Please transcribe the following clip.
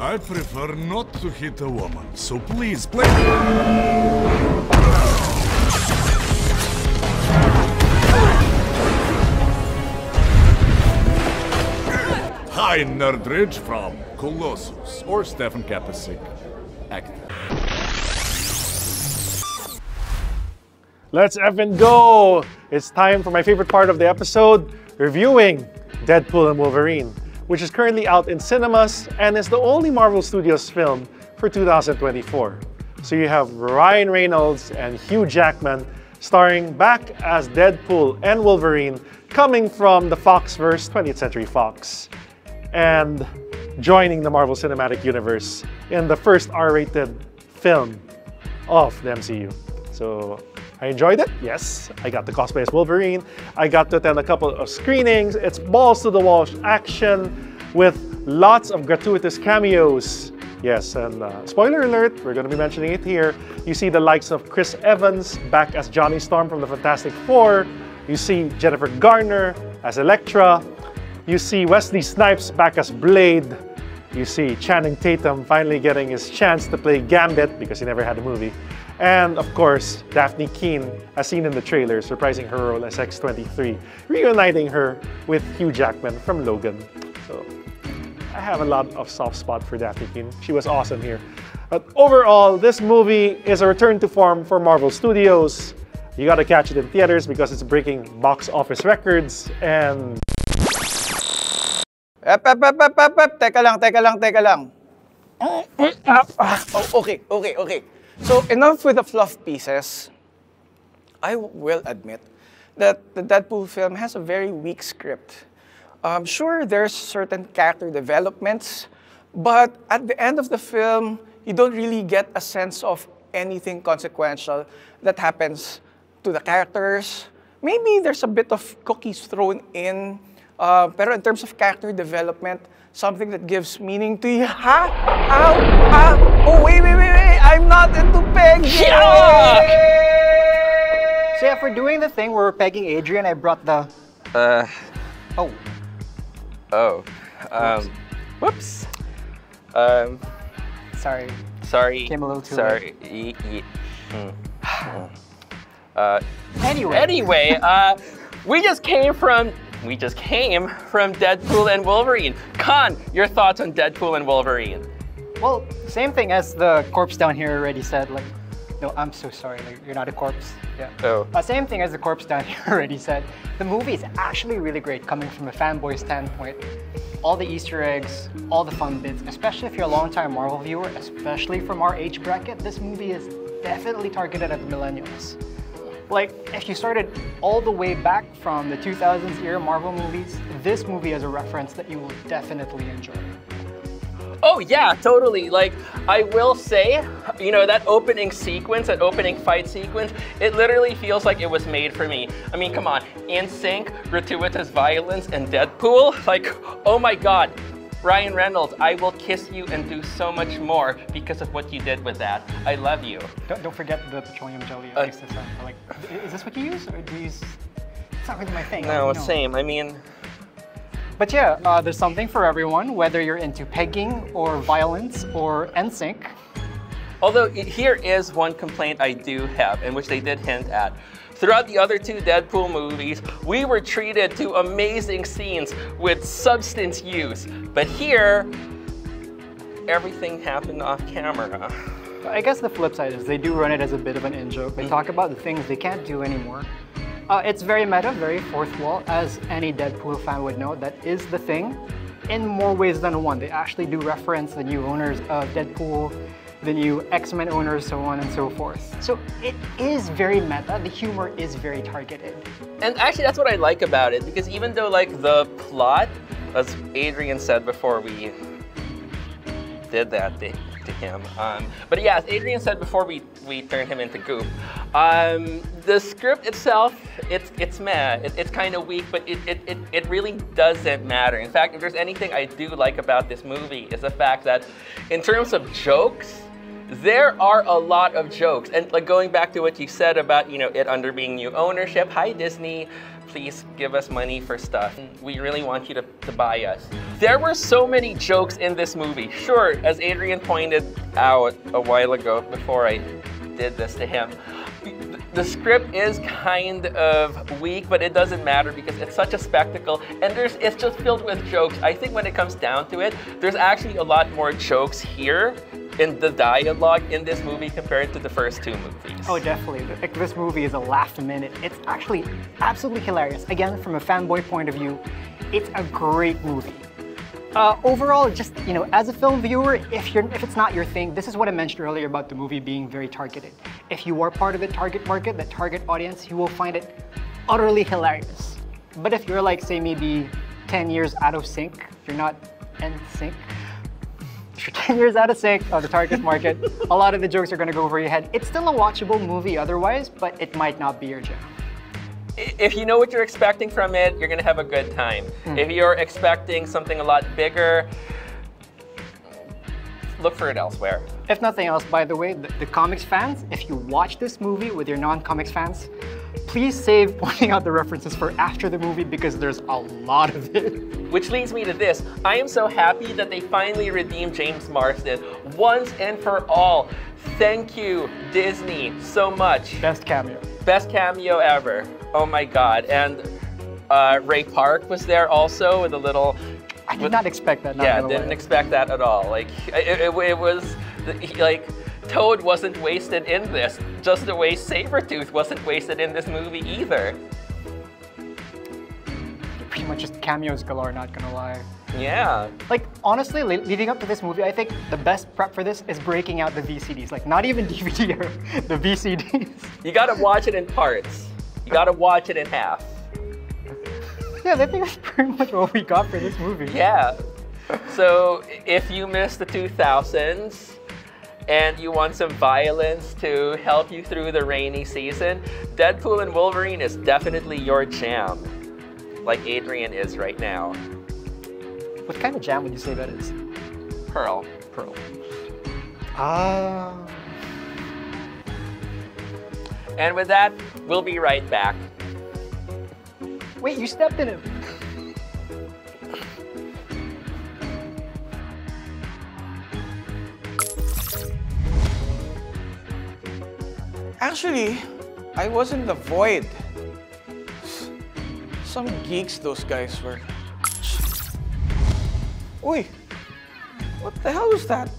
I prefer not to hit a woman, so please play. Hi, Nerdridge from Colossus, or Stefan Kapasik, actor. Let's effing go! It's time for my favorite part of the episode, reviewing Deadpool and Wolverine, which is currently out in cinemas and is the only Marvel Studios film for 2024. So you have Ryan Reynolds and Hugh Jackman starring back as Deadpool and Wolverine, coming from the Foxverse, 20th Century Fox, and joining the Marvel Cinematic Universe in the first R-rated film of the MCU. So I enjoyed it, yes. I got to cosplay as Wolverine. I got to attend a couple of screenings. It's balls to the wall action with lots of gratuitous cameos. Yes, and spoiler alert, we're going to be mentioning it here. You see the likes of Chris Evans back as Johnny Storm from the Fantastic Four. You see Jennifer Garner as Elektra. You see Wesley Snipes back as Blade. You see Channing Tatum finally getting his chance to play Gambit because he never had a movie. And of course, Daphne Keane, as seen in the trailer, surprising her role as X-23, reuniting her with Hugh Jackman from Logan. So I have a lot of soft spot for Daphne Keane. She was awesome here. But overall, this movie is a return to form for Marvel Studios. You gotta catch it in theaters because it's breaking box office records and... Teka lang. Oh, okay. So, enough with the fluff pieces. I will admit that the Deadpool film has a very weak script. Sure, there's certain character developments, but at the end of the film, you don't really get a sense of anything consequential that happens to the characters. Maybe there's a bit of cookies thrown in, pero in terms of character development, something that gives meaning to you. Oh, wait. I'm not into pegging. So yeah, for doing the thing where we're pegging Adrian, I brought the... Whoops. Sorry. Came a little too late. Anyway, we just came from Deadpool and Wolverine. Khan, your thoughts on Deadpool and Wolverine? Well, same thing as the corpse down here already said. Like, no, I'm so sorry. Like, you're not a corpse. Yeah. Oh. Same thing as the corpse down here already said. The movie is actually really great coming from a fanboy standpoint. All the Easter eggs, all the fun bits, especially if you're a long-time Marvel viewer, especially from our age bracket, this movie is definitely targeted at the millennials. Like, if you started all the way back from the 2000s era Marvel movies, this movie is a reference that you will definitely enjoy. Oh yeah, totally. Like, I will say, you know, that opening sequence, that opening fight sequence, it literally feels like it was made for me. I mean, come on, in sync, gratuitous violence, and Deadpool, like, oh my God. Ryan Reynolds, I will kiss you and do so much more because of what you did with that. I love you. Don't forget the petroleum jelly. Like, is this what you use, or do you use? It's not really my thing. No, same. I mean. But yeah, there's something for everyone, whether you're into pegging or violence or NSYNC. Although here is one complaint I do have, and which they did hint at. Throughout the other two Deadpool movies, we were treated to amazing scenes with substance use. But here, everything happened off camera. I guess the flip side is they do run it as a bit of an in-joke. They talk about the things they can't do anymore. It's very meta, very fourth wall, as any Deadpool fan would know. That is the thing. In more ways than one, they actually do reference the new owners of Deadpool, the new X-Men owners, so on and so forth. So it is very meta, the humor is very targeted. And actually that's what I like about it, because even though like the plot, as Adrian said before we did that to him, but yeah, as Adrian said before we turned him into goop, the script itself, it's meh, it's kind of weak, but it really doesn't matter. In fact, if there's anything I do like about this movie, is the fact that in terms of jokes, there are a lot of jokes. And like going back to what you said about, you know, it under being new ownership, hi Disney, please give us money for stuff. We really want you to buy us. There were so many jokes in this movie. Sure, as Adrian pointed out a while ago before I did this to him, the script is kind of weak, but it doesn't matter because it's such a spectacle and it's just filled with jokes. I think when it comes down to it, there's actually a lot more jokes here in the dialogue in this movie compared to the first two movies. Oh, definitely. Like, this movie is a laugh a minute. It's actually absolutely hilarious. Again, from a fanboy point of view, it's a great movie. Overall, just, you know, as a film viewer, if it's not your thing, this is what I mentioned earlier about the movie being very targeted. If you are part of the target market, the target audience, you will find it utterly hilarious. But if you're like, say, maybe 10 years out of sync, you're not in sync, if you're 10 years out of sync of the target market, a lot of the jokes are gonna go over your head. It's still a watchable movie otherwise, but it might not be your jam. If you know what you're expecting from it, you're gonna have a good time. If you're expecting something a lot bigger, look for it elsewhere. If nothing else, by the way, the comics fans, if you watch this movie with your non-comics fans, please save pointing out the references for after the movie because there's a lot of it. Which leads me to this. I am so happy that they finally redeemed James Marsden once and for all. Thank you, Disney, so much. Best cameo. Best cameo ever. Oh my God. And Ray Park was there also with a little... I did not expect that. Yeah, didn't expect that at all. Like, it was, like, Toad wasn't wasted in this, just the way Sabretooth wasn't wasted in this movie either. Pretty much just cameos galore, not gonna lie. Yeah. Like, honestly, leading up to this movie, I think the best prep for this is breaking out the VCDs. Like, not even DVD era, the VCDs. You gotta watch it in parts. You gotta watch it in half. Yeah, I think that's pretty much what we got for this movie. Yeah. So, if you missed the 2000s, and you want some violence to help you through the rainy season, Deadpool and Wolverine is definitely your jam, like Adrian is right now. What kind of jam would you say that is? Pearl. Pearl. Ah. And with that, we'll be right back. Wait, you stepped in it. Actually, I was in the void. Some geeks those guys were. Oi, what the hell was that?